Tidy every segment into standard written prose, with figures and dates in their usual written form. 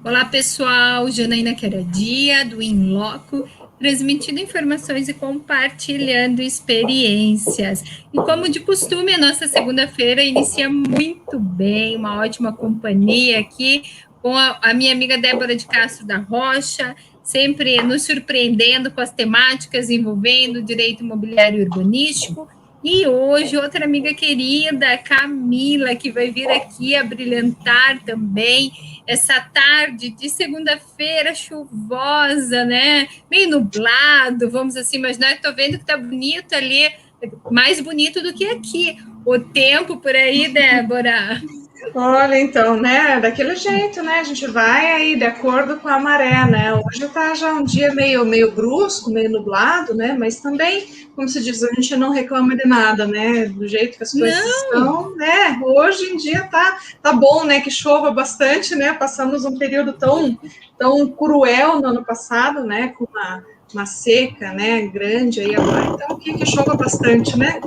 Olá, pessoal. Janaína Queradia, do Inloco, transmitindo informações e compartilhando experiências. E como de costume, a nossa segunda-feira inicia muito bem, uma ótima companhia aqui com a minha amiga Débora de Castro da Rocha, sempre nos surpreendendo com as temáticas envolvendo direito imobiliário e urbanístico. E hoje, outra amiga querida, Camila, que vai vir aqui a brilhantar também essa tarde de segunda-feira chuvosa, né? Meio nublado, vamos assim imaginar. Estou vendo que está bonito ali, mais bonito do que aqui. O tempo por aí, Débora. Olha, então, né, daquele jeito, né, a gente vai aí de acordo com a maré, né, hoje tá já um dia meio brusco, meio nublado, né, mas também, como se diz, a gente não reclama de nada, né, do jeito que as coisas Não, estão, né, hoje em dia tá bom, né, que chova bastante, né, passamos um período tão cruel no ano passado, né, com uma seca, né, grande aí agora, então que chova bastante, né.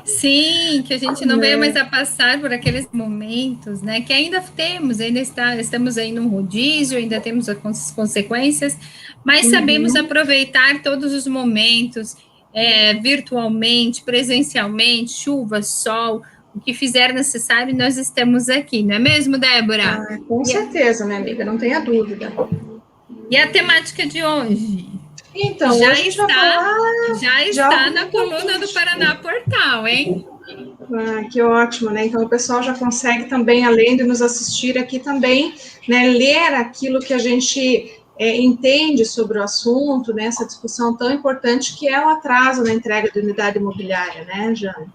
sim, que a gente não veio mais a passar por aqueles momentos, né? Que ainda temos, estamos aí num rodízio, ainda temos as consequências, mas sabemos Uhum. aproveitar todos os momentos, virtualmente, presencialmente, chuva, sol, o que fizer necessário, nós estamos aqui, não é mesmo, Débora? Ah, com E a, certeza, minha amiga, não tenha dúvida. e a temática de hoje, que Então, hoje a gente vai falar já de está algo na muito coluna do importante. Paraná Portal, hein? Que ótimo, né? Então o pessoal já consegue também, além de nos assistir aqui também, né, ler aquilo que a gente entende sobre o assunto, né, essa discussão tão importante que é o atraso na entrega de unidade imobiliária, né, Jane?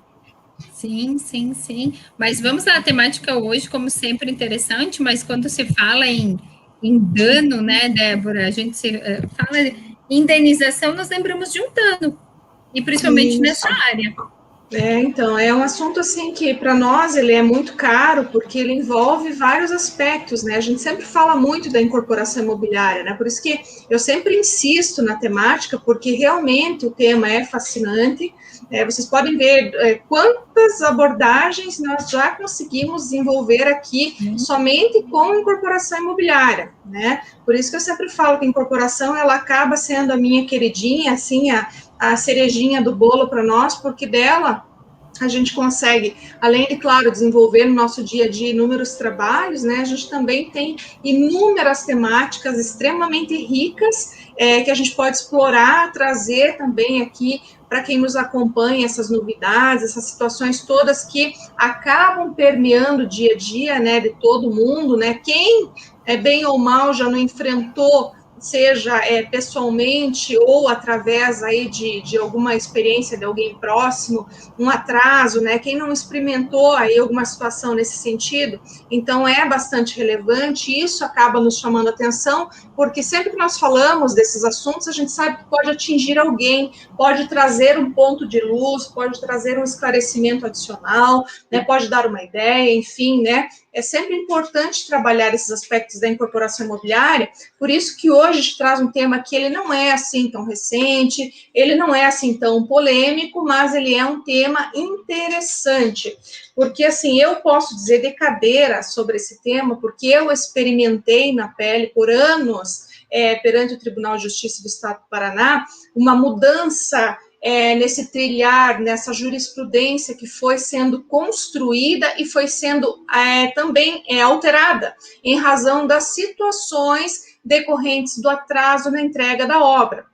Sim, sim, sim. Mas vamos lá, a temática hoje, como sempre, interessante, mas quando se fala em dano, né, Débora, a gente fala em indenização, nós lembramos de um dano, e principalmente nessa Isso. área. Então, é um assunto assim que para nós ele é muito caro porque ele envolve vários aspectos, né? A gente sempre fala muito da incorporação imobiliária, né? Por isso que eu sempre insisto na temática, porque realmente o tema é fascinante. Vocês podem ver quantas abordagens nós já conseguimos desenvolver aqui somente com incorporação imobiliária, né? Por isso que eu sempre falo que a incorporação ela acaba sendo a minha queridinha, assim, a cerejinha do bolo para nós, porque dela a gente consegue, além de, claro, desenvolver no nosso dia a dia inúmeros trabalhos, né, a gente também tem inúmeras temáticas extremamente ricas que a gente pode explorar, trazer também aqui para quem nos acompanha essas novidades, essas situações todas que acabam permeando o dia a dia, né, de todo mundo, né, quem bem ou mal já não enfrentou seja pessoalmente ou através aí de alguma experiência de alguém próximo, um atraso, né? Quem não experimentou aí alguma situação nesse sentido, então é bastante relevante, e isso acaba nos chamando atenção, porque sempre que nós falamos desses assuntos, a gente sabe que pode atingir alguém, pode trazer um ponto de luz, pode trazer um esclarecimento adicional, né? Pode dar uma ideia, enfim, né? É sempre importante trabalhar esses aspectos da incorporação imobiliária, por isso que hoje a gente traz um tema que ele não é assim tão recente, ele não é assim tão polêmico, mas ele é um tema interessante, porque assim, eu posso dizer de cadeira sobre esse tema, porque eu experimentei na pele por anos, perante o Tribunal de Justiça do Estado do Paraná, uma mudança nesse trilhar, nessa jurisprudência que foi sendo construída e foi sendo também alterada em razão das situações decorrentes do atraso na entrega da obra.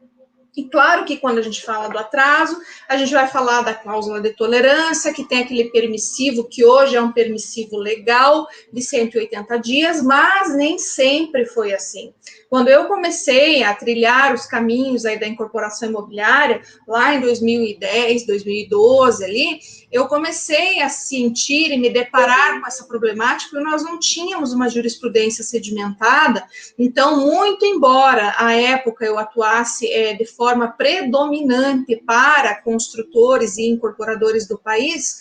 E claro que quando a gente fala do atraso, a gente vai falar da cláusula de tolerância, que tem aquele permissivo, que hoje é um permissivo legal, de 180 dias, mas nem sempre foi assim. Quando eu comecei a trilhar os caminhos aí da incorporação imobiliária, lá em 2010, 2012 ali, eu comecei a sentir e me deparar com essa problemática, porque nós não tínhamos uma jurisprudência sedimentada, então, muito embora à época eu atuasse de forma predominante para construtores e incorporadores do país,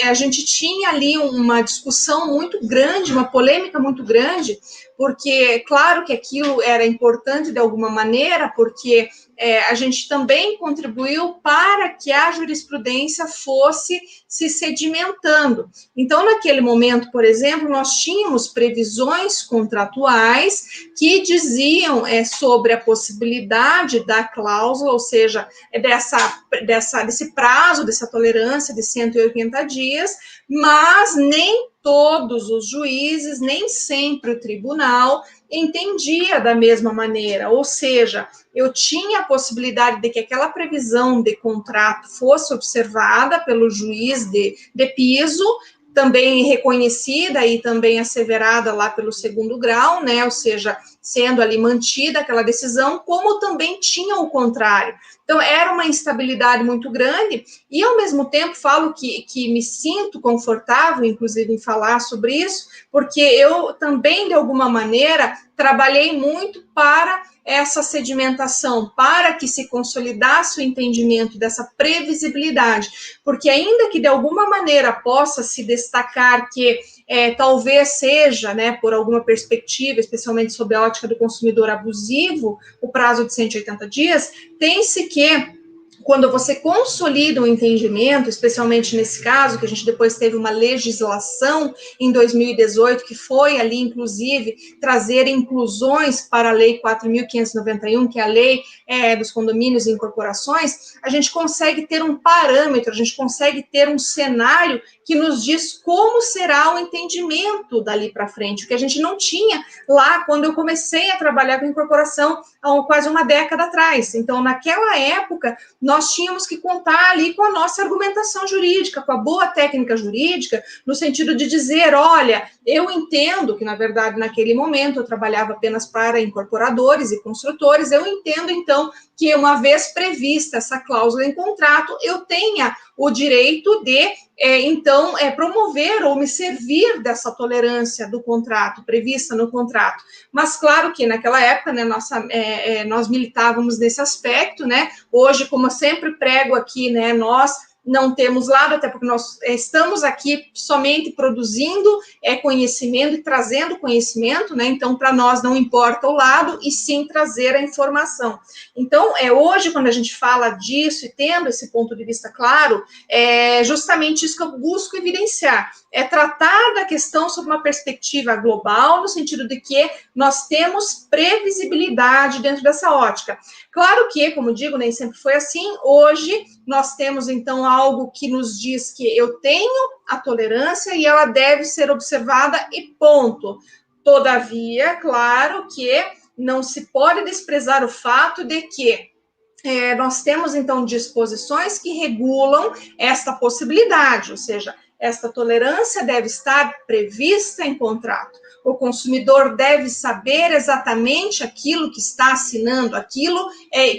a gente tinha ali uma discussão muito grande, uma polêmica muito grande, porque, claro que aquilo era importante de alguma maneira, porque a gente também contribuiu para que a jurisprudência fosse se sedimentando. Então, naquele momento, por exemplo, nós tínhamos previsões contratuais que diziam sobre a possibilidade da cláusula, ou seja, desse prazo, dessa tolerância de 180 dias, mas nem todos os juízes, nem sempre o tribunal entendia da mesma maneira, ou seja, eu tinha a possibilidade de que aquela previsão de contrato fosse observada pelo juiz de piso, também reconhecida e também asseverada lá pelo segundo grau, né, ou seja, sendo ali mantida aquela decisão, como também tinha o contrário. Então, era uma instabilidade muito grande, e ao mesmo tempo falo que me sinto confortável, inclusive, em falar sobre isso, porque eu também, de alguma maneira, trabalhei muito para essa sedimentação, para que se consolidasse o entendimento dessa previsibilidade, porque ainda que de alguma maneira possa se destacar que talvez seja, né, por alguma perspectiva, especialmente sob a ótica do consumidor abusivo, o prazo de 180 dias, tem-se que quando você consolida um entendimento, especialmente nesse caso, que a gente depois teve uma legislação em 2018, que foi ali, inclusive, trazer inclusões para a Lei 4.591, que é a lei dos condomínios e incorporações, a gente consegue ter um parâmetro, a gente consegue ter um cenário que nos diz como será o entendimento dali para frente, o que a gente não tinha lá quando eu comecei a trabalhar com incorporação há quase uma década atrás. Então, naquela época, nós tínhamos que contar ali com a nossa argumentação jurídica, com a boa técnica jurídica, no sentido de dizer, olha, eu entendo que, na verdade, naquele momento eu trabalhava apenas para incorporadores e construtores, eu entendo, então, que uma vez prevista essa cláusula em contrato, eu tenha o direito de, então, promover ou me servir dessa tolerância do contrato, prevista no contrato. Mas, claro que naquela época, né, nós militávamos nesse aspecto, né, hoje, como eu sempre prego aqui, né, nós não temos lado, até porque nós estamos aqui somente produzindo conhecimento e trazendo conhecimento, né? Então, para nós não importa o lado, e sim trazer a informação. Então, hoje, quando a gente fala disso e tendo esse ponto de vista claro, é justamente isso que eu busco evidenciar. É tratar da questão sob uma perspectiva global, no sentido de que nós temos previsibilidade dentro dessa ótica. Claro que, como digo, nem sempre foi assim. Hoje, nós temos, então, algo que nos diz que eu tenho a tolerância e ela deve ser observada e ponto. Todavia, claro que não se pode desprezar o fato de que nós temos, então, disposições que regulam esta possibilidade, ou seja, esta tolerância deve estar prevista em contrato. O consumidor deve saber exatamente aquilo que está assinando, aquilo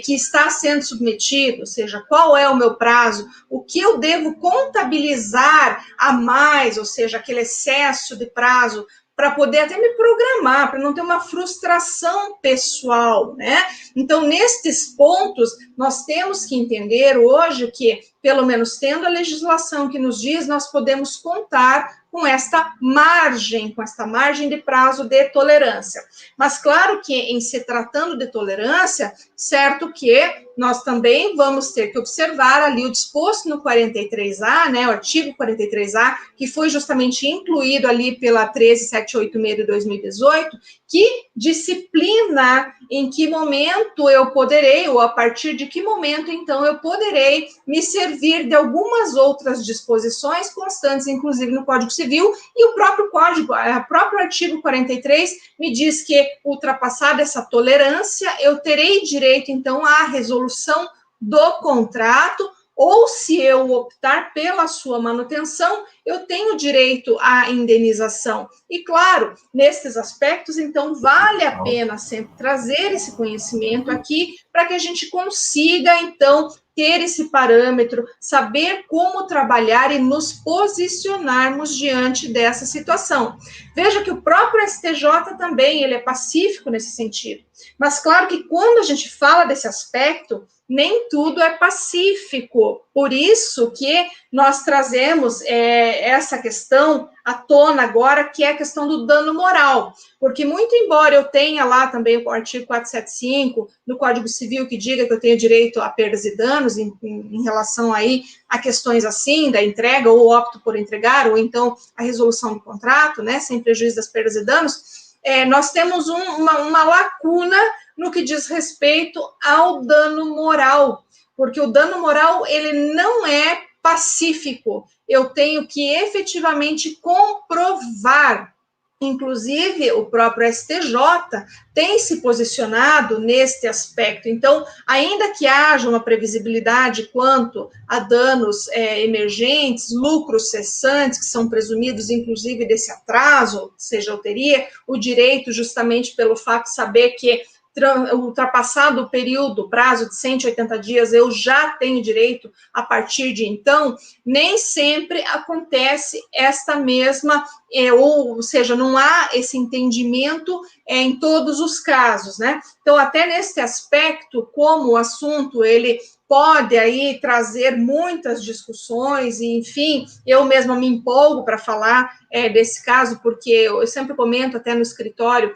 que está sendo submetido, ou seja, qual é o meu prazo, o que eu devo contabilizar a mais, ou seja, aquele excesso de prazo, para poder até me programar, para não ter uma frustração pessoal, né? Então, nestes pontos, nós temos que entender hoje que, pelo menos tendo a legislação que nos diz, nós podemos contar com esta margem de prazo de tolerância. Mas, claro que, em se tratando de tolerância, certo que nós também vamos ter que observar ali o disposto no 43A, né, o artigo 43A, que foi justamente incluído ali pela 13786 de 2018, que disciplina em que momento eu poderei, ou a partir de que momento, então, eu poderei me servir de algumas outras disposições constantes, inclusive no Código Civil, e o próprio Código, o próprio artigo 43 me diz que, ultrapassada essa tolerância, eu terei direito, então, à resolução do contrato, ou se eu optar pela sua manutenção, eu tenho direito à indenização. E, claro, nesses aspectos, então, vale a pena sempre trazer esse conhecimento aqui para que a gente consiga, então, ter esse parâmetro, saber como trabalhar e nos posicionarmos diante dessa situação. Veja que o próprio STJ também, ele é pacífico nesse sentido. Mas, claro que quando a gente fala desse aspecto, nem tudo é pacífico. Por isso que nós trazemos essa questão à tona agora, que é a questão do dano moral, porque muito embora eu tenha lá também o artigo 475 do Código Civil que diga que eu tenho direito a perdas e danos em relação aí a questões assim, da entrega, ou opto por entregar, ou então a resolução do contrato, né, sem prejuízo das perdas e danos, nós temos uma lacuna no que diz respeito ao dano moral, porque o dano moral, ele não é pacífico, eu tenho que efetivamente comprovar. Inclusive, o próprio STJ tem se posicionado neste aspecto. Então, ainda que haja uma previsibilidade quanto a danos emergentes, lucros cessantes, que são presumidos, inclusive, desse atraso, ou seja, eu teria o direito, justamente pelo fato de saber que ultrapassado o período, prazo de 180 dias, eu já tenho direito a partir de então, nem sempre acontece esta mesma, ou seja, não há esse entendimento em todos os casos, né? Então, até nesse aspecto, como o assunto, ele pode aí trazer muitas discussões, e, enfim, eu mesma me empolgo para falar desse caso, porque eu sempre comento até no escritório,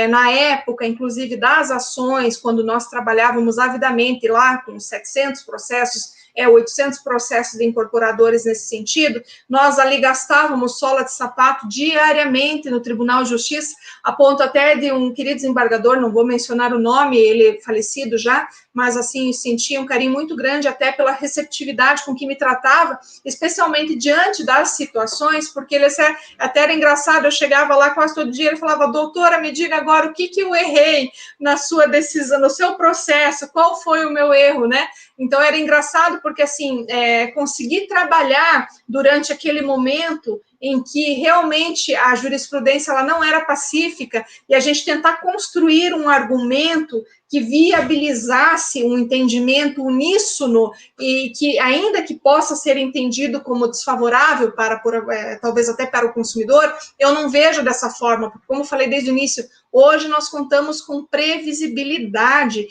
na época, inclusive, das ações, quando nós trabalhávamos avidamente lá com 700 processos, 800 processos de incorporadores nesse sentido, nós ali gastávamos sola de sapato diariamente no Tribunal de Justiça, a ponto até de um querido desembargador, não vou mencionar o nome, ele é falecido já, mas assim, sentia um carinho muito grande até pela receptividade com que me tratava, especialmente diante das situações, porque ele até era engraçado, eu chegava lá quase todo dia, ele falava, doutora, me diga agora o que eu errei na sua decisão, no seu processo, qual foi o meu erro, né? Então, era engraçado porque, assim, conseguir trabalhar durante aquele momento em que realmente a jurisprudência ela não era pacífica e a gente tentar construir um argumento que viabilizasse um entendimento uníssono e que, ainda que possa ser entendido como desfavorável talvez até para o consumidor, eu não vejo dessa forma, porque, como eu falei desde o início, hoje nós contamos com previsibilidade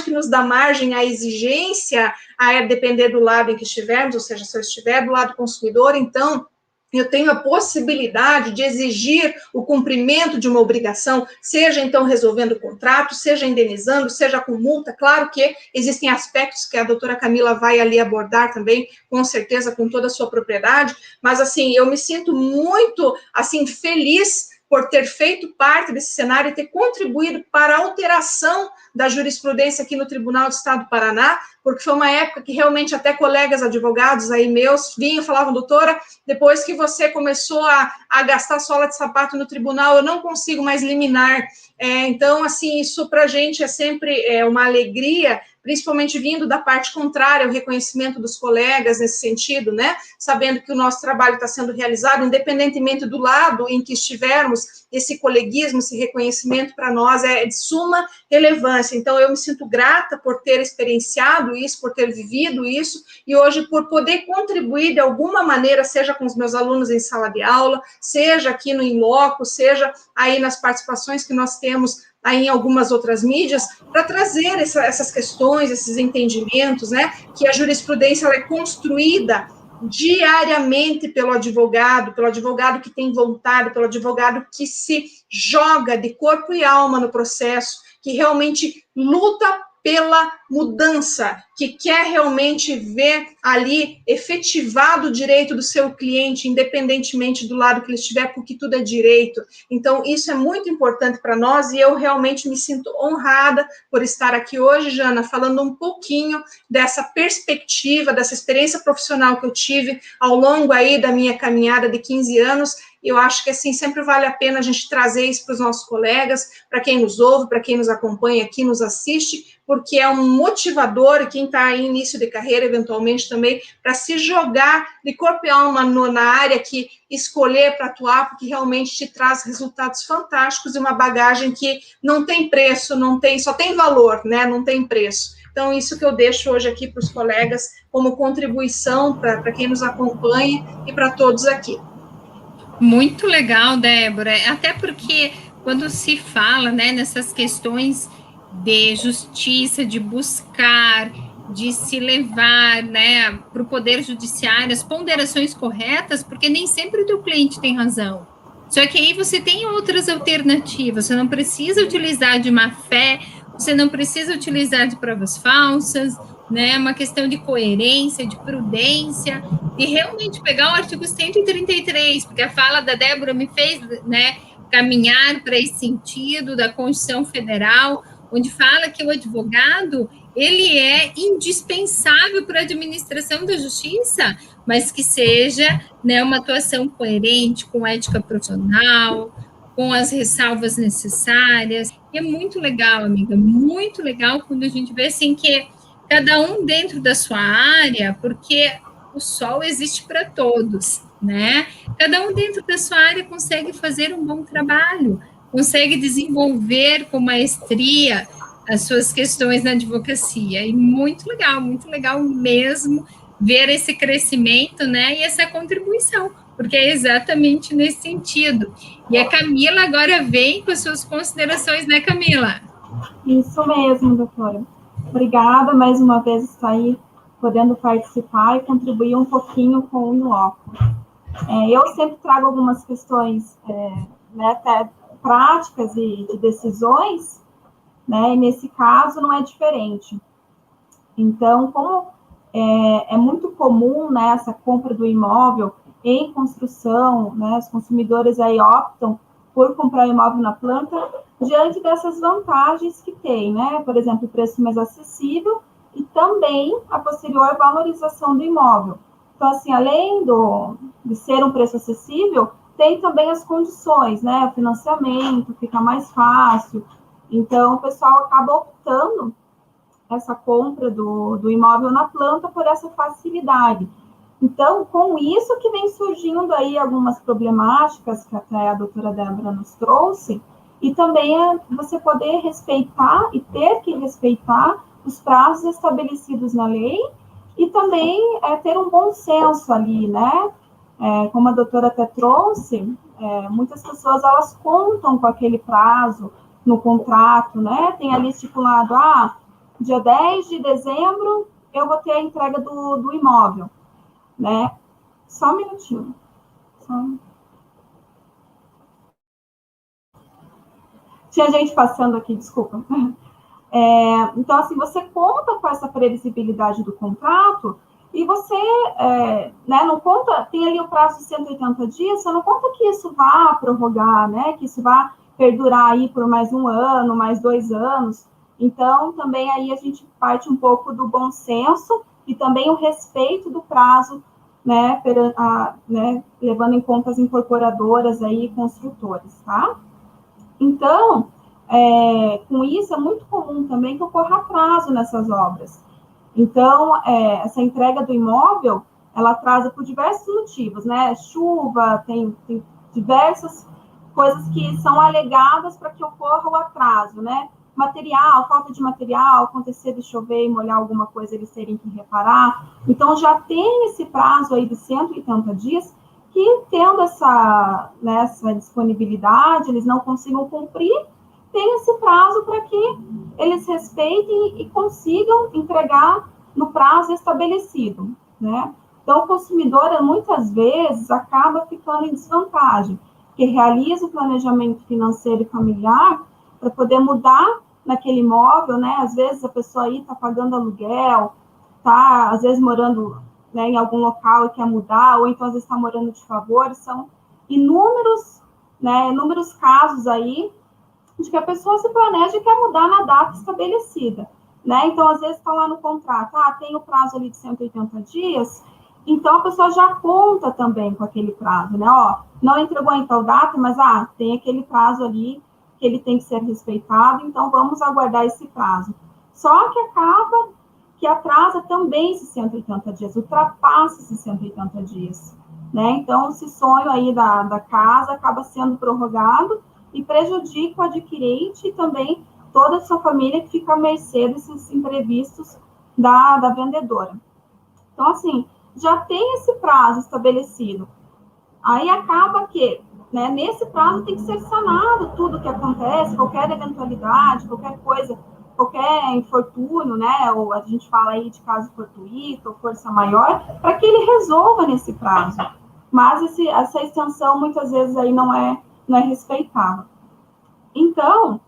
que nos dá margem à exigência, a depender do lado em que estivermos, ou seja, se eu estiver do lado do consumidor, então eu tenho a possibilidade de exigir o cumprimento de uma obrigação, seja então resolvendo o contrato, seja indenizando, seja com multa. Claro que existem aspectos que a doutora Camila vai ali abordar também, com certeza, com toda a sua propriedade, mas assim, eu me sinto muito assim feliz por ter feito parte desse cenário e ter contribuído para a alteração da jurisprudência aqui no Tribunal do Estado do Paraná, porque foi uma época que realmente até colegas advogados aí meus vinham e falavam, doutora, depois que você começou a gastar sola de sapato no tribunal, eu não consigo mais liminar. Então, assim, isso para a gente é sempre uma alegria, principalmente vindo da parte contrária, o reconhecimento dos colegas nesse sentido, né? Sabendo que o nosso trabalho está sendo realizado, independentemente do lado em que estivermos, esse coleguismo, esse reconhecimento para nós é de suma relevância. Então, eu me sinto grata por ter experienciado isso, por ter vivido isso, e hoje por poder contribuir de alguma maneira, seja com os meus alunos em sala de aula, seja aqui no In Loco, seja aí nas participações que nós temos aí em algumas outras mídias, para trazer essas questões, esses entendimentos, né, que a jurisprudência ela é construída diariamente pelo advogado que tem vontade, pelo advogado que se joga de corpo e alma no processo, que realmente luta pela mudança, que quer realmente ver ali efetivado o direito do seu cliente, independentemente do lado que ele estiver, porque tudo é direito. Então, isso é muito importante para nós e eu realmente me sinto honrada por estar aqui hoje, Jana, falando um pouquinho dessa perspectiva, dessa experiência profissional que eu tive ao longo aí da minha caminhada de 15 anos. Eu acho que, assim, sempre vale a pena a gente trazer isso para os nossos colegas, para quem nos ouve, para quem nos acompanha aqui, nos assiste, porque é um motivador, e quem está em início de carreira, eventualmente também, para se jogar de corpo e alma na área que escolher para atuar, porque realmente te traz resultados fantásticos e uma bagagem que não tem preço, só tem valor, né? Não tem preço. Então, isso que eu deixo hoje aqui para os colegas como contribuição para quem nos acompanha e para todos aqui. Muito legal, Débora, até porque quando se fala, né, nessas questões de justiça, de buscar de se levar, né, para o Poder Judiciário as ponderações corretas, porque nem sempre o teu cliente tem razão. Só que aí você tem outras alternativas, você não precisa utilizar de má fé, você não precisa utilizar de provas falsas, né, uma questão de coerência, de prudência, e realmente pegar o artigo 133, porque a fala da Débora me fez, né, caminhar para esse sentido da Constituição Federal, onde fala que o advogado ele é indispensável para a administração da justiça, mas que seja, né, uma atuação coerente, com ética profissional, com as ressalvas necessárias. E é muito legal, amiga, muito legal quando a gente vê assim que cada um dentro da sua área, porque o sol existe para todos, né? Cada um dentro da sua área consegue fazer um bom trabalho, consegue desenvolver com maestria as suas questões na advocacia. E muito legal mesmo ver esse crescimento, né, e essa contribuição, porque é exatamente nesse sentido. E a Camila agora vem com as suas considerações, né, Camila? Isso mesmo, doutora. Obrigada mais uma vez por estar aí podendo participar e contribuir um pouquinho com o INLOCO. Eu sempre trago algumas questões né, até práticas e de decisões, né, e nesse caso não é diferente. Então, como é muito comum, né, essa compra do imóvel em construção, né, os consumidores aí optam por comprar imóvel na planta diante dessas vantagens que tem, né, por exemplo, o preço mais acessível e também a posterior valorização do imóvel. Então, assim, além de ser um preço acessível, tem também as condições, né, o financiamento fica mais fácil, então o pessoal acaba optando essa compra do imóvel na planta por essa facilidade. Então, com isso que vem surgindo aí algumas problemáticas que até a doutora Débora nos trouxe, e também você poder respeitar e ter que respeitar os prazos estabelecidos na lei e também ter um bom senso ali, né? Como a doutora até trouxe, muitas pessoas, elas contam com aquele prazo no contrato, né? Tem ali estipulado, dia 10 de dezembro, eu vou ter a entrega do imóvel, né? Só um minutinho. Tinha gente passando aqui, desculpa. Então, assim, você conta com essa previsibilidade do contrato e você né, não conta, tem ali o prazo de 180 dias, você não conta que isso vá prorrogar, né? Que isso vá perdurar aí por mais 1 ano, mais 2 anos. Então, também aí a gente parte um pouco do bom senso e também o respeito do prazo, né, levando em conta as incorporadoras aí, construtores, tá? Então, com isso, é muito comum também que ocorra atraso nessas obras. Então, essa entrega do imóvel, ela atrasa por diversos motivos, né? Chuva, tem diversas coisas que são alegadas para que ocorra o atraso, né? Material, falta de material, acontecer de chover e molhar alguma coisa, eles terem que reparar. Então, já tem esse prazo aí de 180 dias, que tendo essa disponibilidade, eles não consigam cumprir, tem esse prazo para que eles respeitem e consigam entregar no prazo estabelecido, né? Então, o consumidor, muitas vezes, acaba ficando em desvantagem, porque realiza o planejamento financeiro e familiar para poder mudar naquele imóvel, né? Às vezes a pessoa aí está pagando aluguel, está, às vezes, morando, né, em algum local e quer mudar, ou então, às vezes, está morando de favor. São inúmeros casos aí de que a pessoa se planeja e quer mudar na data estabelecida, né? Então, às vezes, está lá no contrato, tem o prazo ali de 180 dias, então a pessoa já conta também com aquele prazo, né? Não entregou em tal data, mas tem aquele prazo ali que ele tem que ser respeitado, então vamos aguardar esse prazo. Só que acaba que atrasa também esses 180 dias, ultrapassa esses 180 dias, né? Então, esse sonho aí da casa acaba sendo prorrogado e prejudica o adquirente e também toda a sua família que fica à mercê desses imprevistos da vendedora. Então, assim, já tem esse prazo estabelecido. Aí acaba que, né, nesse prazo tem que ser sanado tudo que acontece, qualquer eventualidade, qualquer coisa, qualquer infortúnio, né, ou a gente fala aí de caso fortuito ou força maior, para que ele resolva nesse prazo. Mas essa extensão, muitas vezes, aí não é respeitada. Então,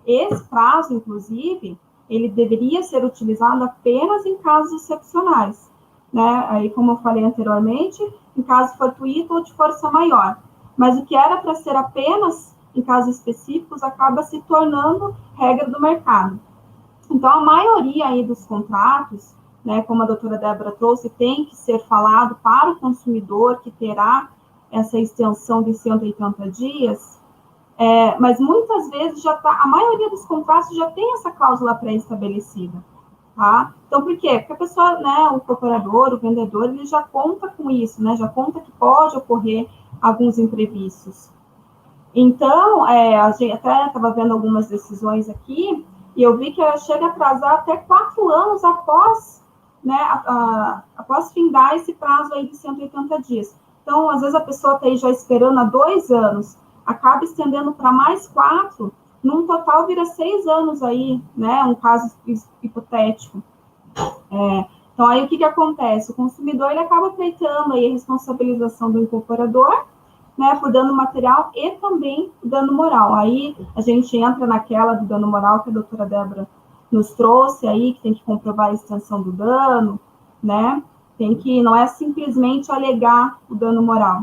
esse prazo, inclusive, ele deveria ser utilizado apenas em casos excepcionais, né? Aí, como eu falei anteriormente, em caso fortuito ou de força maior. Mas o que era para ser apenas em casos específicos acaba se tornando regra do mercado. Então, a maioria aí dos contratos, né, como a doutora Débora trouxe, tem que ser falado para o consumidor que terá essa extensão de 180 dias, mas muitas vezes a maioria dos contratos já tem essa cláusula pré-estabelecida, tá? Então, por quê? Porque a pessoa, né, o cooperador, o vendedor, ele já conta com isso, né, já conta que pode ocorrer alguns imprevistos. Então, a gente até estava vendo algumas decisões aqui, e eu vi que chega a atrasar até 4 anos após, né, após findar esse prazo aí de 180 dias. Então, às vezes a pessoa está aí já esperando há 2 anos, acaba estendendo para mais 4, num total vira 6 anos aí, né, um caso hipotético. Então, aí o que acontece? O consumidor, ele acaba pleiteando aí a responsabilização do incorporador, né, por dano material e também dano moral. Aí a gente entra naquela do dano moral que a doutora Débora nos trouxe aí, que tem que comprovar a extensão do dano, né, não é simplesmente alegar o dano moral.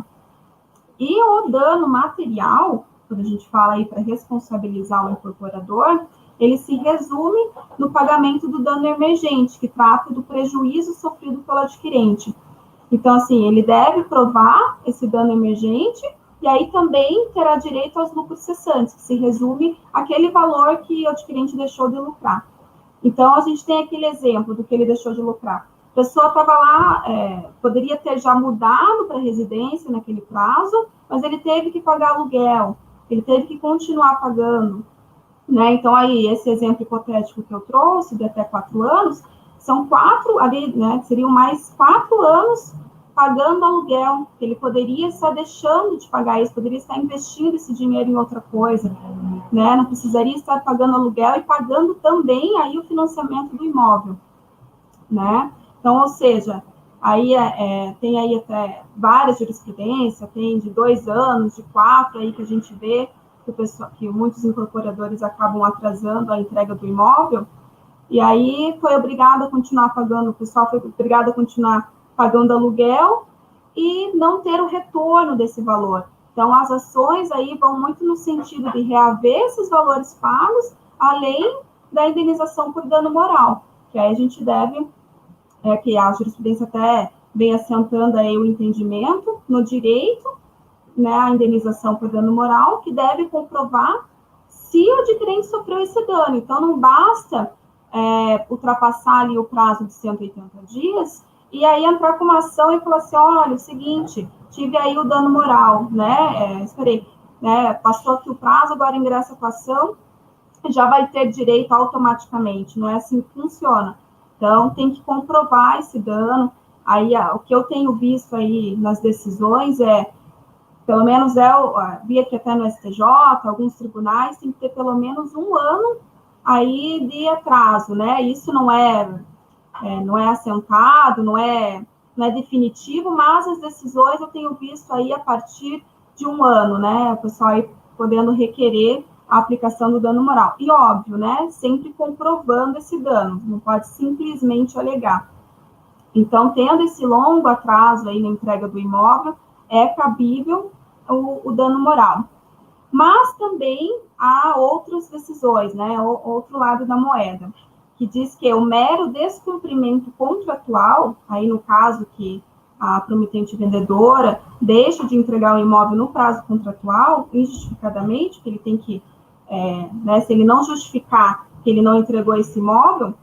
E o dano material, quando a gente fala aí para responsabilizar o incorporador, ele se resume no pagamento do dano emergente, que trata do prejuízo sofrido pelo adquirente. Então, assim, ele deve provar esse dano emergente e aí também terá direito aos lucros cessantes, que se resume àquele valor que o adquirente deixou de lucrar. Então, a gente tem aquele exemplo do que ele deixou de lucrar. A pessoa estava lá, poderia ter já mudado para residência naquele prazo, mas ele teve que pagar aluguel, ele teve que continuar pagando, né? Então, aí, esse exemplo hipotético que eu trouxe, de até 4 anos, são 4, ali, né, seriam mais 4 anos pagando aluguel, que ele poderia estar deixando de pagar isso, poderia estar investindo esse dinheiro em outra coisa, né? Não precisaria estar pagando aluguel e pagando também aí o financiamento do imóvel, né? Então, ou seja, aí tem aí até várias jurisprudências, tem de 2 anos, de 4, aí que a gente vê que muitos incorporadores acabam atrasando a entrega do imóvel, e aí foi obrigado a continuar pagando, o pessoal foi obrigado a continuar pagando aluguel e não ter o retorno desse valor. Então, as ações aí vão muito no sentido de reaver esses valores pagos, além da indenização por dano moral, que aí a gente deve, que a jurisprudência até vem assentando aí o entendimento no direito, né, a indenização por dano moral, que deve comprovar se o adquirente sofreu esse dano. Então, não basta ultrapassar ali o prazo de 180 dias e aí entrar com uma ação e falar assim, olha, o seguinte, tive aí o dano moral, né, passou aqui o prazo, agora ingressa com a ação, já vai ter direito automaticamente, não é assim que funciona. Então, tem que comprovar esse dano. Aí, o que eu tenho visto aí nas decisões pelo menos vi aqui até no STJ, alguns tribunais, tem que ter pelo menos 1 ano aí de atraso, né? Isso não é assentado, não é definitivo, mas as decisões eu tenho visto aí a partir de 1 ano, né? O pessoal aí podendo requerer a aplicação do dano moral. E óbvio, né? Sempre comprovando esse dano, não pode simplesmente alegar. Então, tendo esse longo atraso aí na entrega do imóvel, é cabível o dano moral. Mas também há outras decisões, né? Outro lado da moeda, que diz que o mero descumprimento contratual, aí no caso que a promitente vendedora deixa de entregar o imóvel no prazo contratual, injustificadamente, que ele tem que, se ele não justificar que ele não entregou esse imóvel,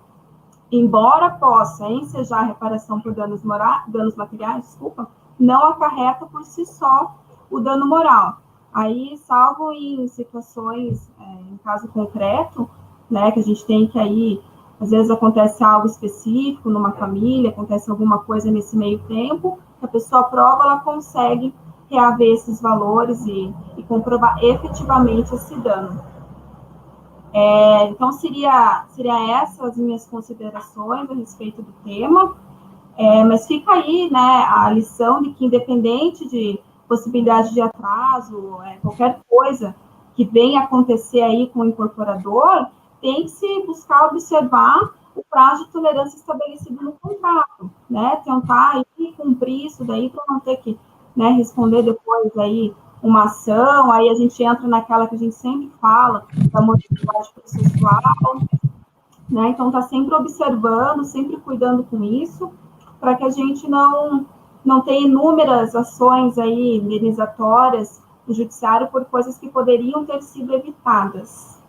embora possa ensejar a reparação por danos materiais, não acarreta por si só o dano moral. Aí, salvo em situações, em caso concreto, né, que a gente tem que aí, às vezes acontece algo específico numa família, acontece alguma coisa nesse meio tempo, que a pessoa prova, ela consegue reaver esses valores e comprovar efetivamente esse dano. Então, seria essas as minhas considerações a respeito do tema, mas fica aí, né, a lição de que, independente de possibilidade de atraso, qualquer coisa que venha acontecer aí com o incorporador, tem que se buscar observar o prazo de tolerância estabelecido no contrato, né, tentar aí cumprir isso daí para não ter que, né, responder depois aí uma ação, aí a gente entra naquela que a gente sempre fala, da morosidade processual, né, então está sempre observando, sempre cuidando com isso, para que a gente não tenha inúmeras ações aí indenizatórias no judiciário por coisas que poderiam ter sido evitadas.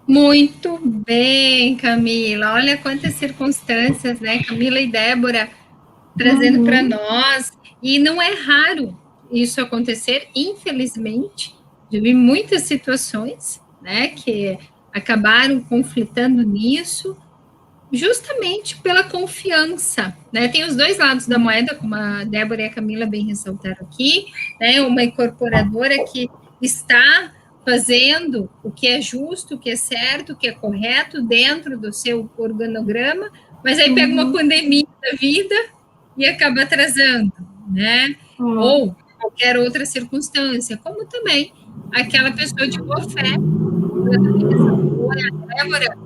Muito bem, Camila. Olha quantas circunstâncias, né? Camila e Débora trazendo para nós. E não é raro isso acontecer, infelizmente. Já vi muitas situações, né, que acabaram conflitando nisso, justamente pela confiança, né? Tem os dois lados da moeda, como a Débora e a Camila bem ressaltaram aqui, né? Uma incorporadora que está fazendo o que é justo, o que é certo, o que é correto dentro do seu organograma, mas aí pega uma pandemia da vida e acaba atrasando, né? Ou qualquer outra circunstância, como também aquela pessoa de boa fé, a Débora,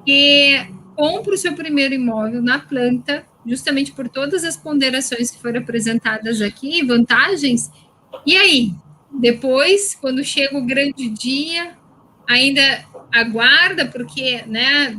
que compra o seu primeiro imóvel na planta, justamente por todas as ponderações que foram apresentadas aqui, vantagens, e aí, depois, quando chega o grande dia, ainda aguarda, porque, né,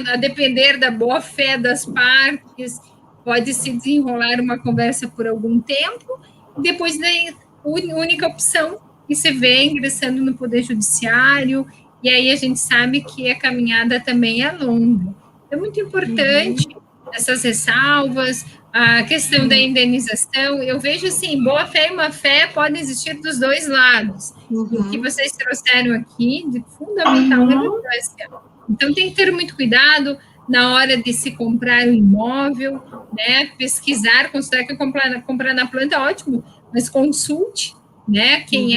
a depender da boa fé das partes, pode se desenrolar uma conversa por algum tempo, e depois daí, a única opção que se vê ingressando no Poder Judiciário, e aí a gente sabe que a caminhada também é longa. É muito importante essas ressalvas, a questão da indenização. Eu vejo assim, boa fé e má fé podem existir dos dois lados. E o que vocês trouxeram aqui de fundamental relevância. Então tem que ter muito cuidado na hora de se comprar um imóvel, né? Pesquisar, considerar que comprar na planta é ótimo, mas consulte, né? Quem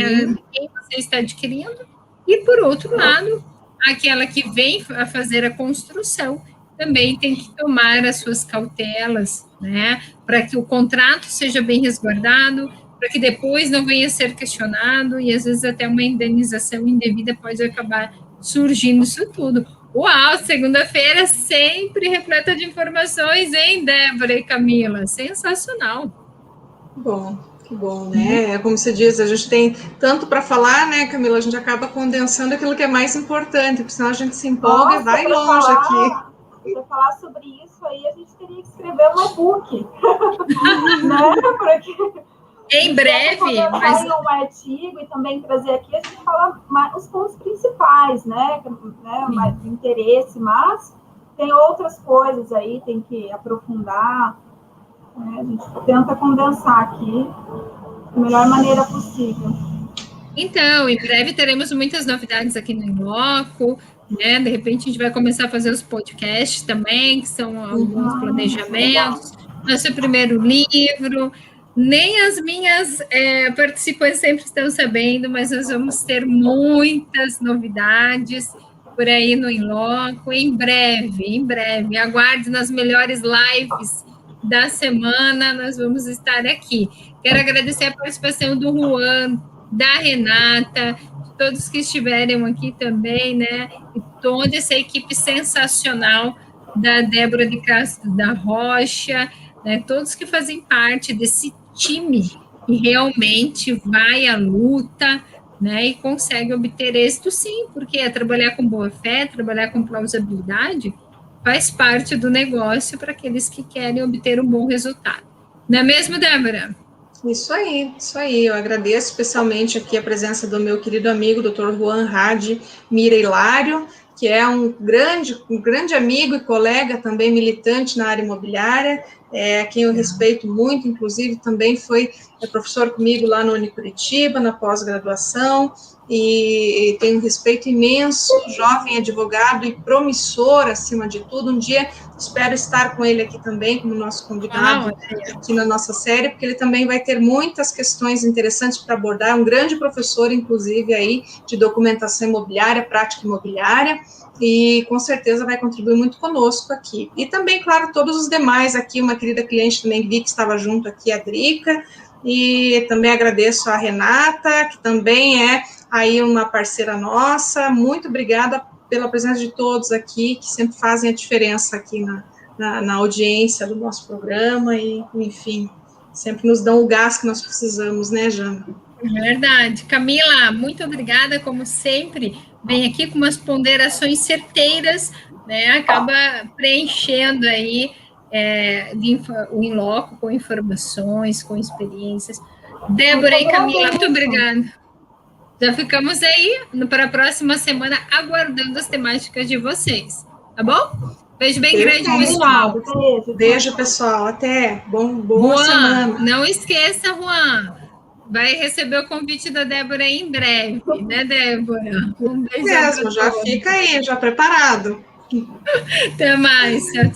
você está adquirindo. E por outro lado, aquela que vem a fazer a construção também tem que tomar as suas cautelas, né, para que o contrato seja bem resguardado, para que depois não venha a ser questionado e às vezes até uma indenização indevida pode acabar surgindo isso tudo. Uau, segunda-feira sempre repleta de informações, hein, Débora e Camila? Sensacional. Que bom, né? Como você diz, a gente tem tanto para falar, né, Camila? A gente acaba condensando aquilo que é mais importante, porque senão a gente se empolga e vai longe aqui. Para falar sobre isso aí, a gente teria que escrever um e-book, né? Porque em breve, mas um artigo e também trazer aqui, a gente fala os pontos principais, né? Mais de interesse, mas tem outras coisas aí, tem que aprofundar, né? A gente tenta condensar aqui da melhor maneira possível. Então, em breve teremos muitas novidades aqui no Inloco, né? De repente a gente vai começar a fazer os podcasts também, que são alguns planejamentos, nosso primeiro livro. Nem as minhas participantes sempre estão sabendo, mas nós vamos ter muitas novidades por aí no Inloco, em breve. Aguarde nas melhores lives da semana, nós vamos estar aqui. Quero agradecer a participação do Juan, da Renata, de todos que estiveram aqui também, né? E toda essa equipe sensacional da Débora de Castro da Rocha, né? Todos que fazem parte desse time que realmente vai à luta, né? E consegue obter êxito, sim, porque trabalhar com boa fé, trabalhar com plausibilidade, faz parte do negócio para aqueles que querem obter um bom resultado. Não é mesmo, Débora? Isso aí. Eu agradeço especialmente aqui a presença do meu querido amigo, Dr. Juan Hadi Mira Hilário, que é um grande amigo e colega, também militante na área imobiliária, quem eu respeito muito, inclusive também foi professor comigo lá no Unicuritiba, na pós-graduação, e tenho um respeito imenso, jovem advogado e promissor, acima de tudo. Um dia espero estar com ele aqui também, como nosso convidado aqui na nossa série, porque ele também vai ter muitas questões interessantes para abordar, é um grande professor, inclusive, aí, de documentação imobiliária, prática imobiliária, e com certeza vai contribuir muito conosco aqui. E também, claro, todos os demais aqui, uma querida cliente também vi que estava junto aqui, a Drica, e também agradeço a Renata, que também é aí uma parceira nossa. Muito obrigada pela presença de todos aqui, que sempre fazem a diferença aqui na audiência do nosso programa e, enfim, sempre nos dão o gás que nós precisamos, né, Jana? Verdade. Camila, muito obrigada, como sempre. Vem aqui com umas ponderações certeiras, né? Acaba preenchendo aí o in-loco com informações, com experiências. Débora e Camila, muito obrigada. Já ficamos aí para a próxima semana aguardando as temáticas de vocês, tá bom? Beijo bem grande, pessoal. Beijo, pessoal. Até. Boa semana. Não esqueça, Juan. Vai receber o convite da Débora em breve, né, Débora? Um beijo. Já fica aí, já preparado. Até mais. Tchau,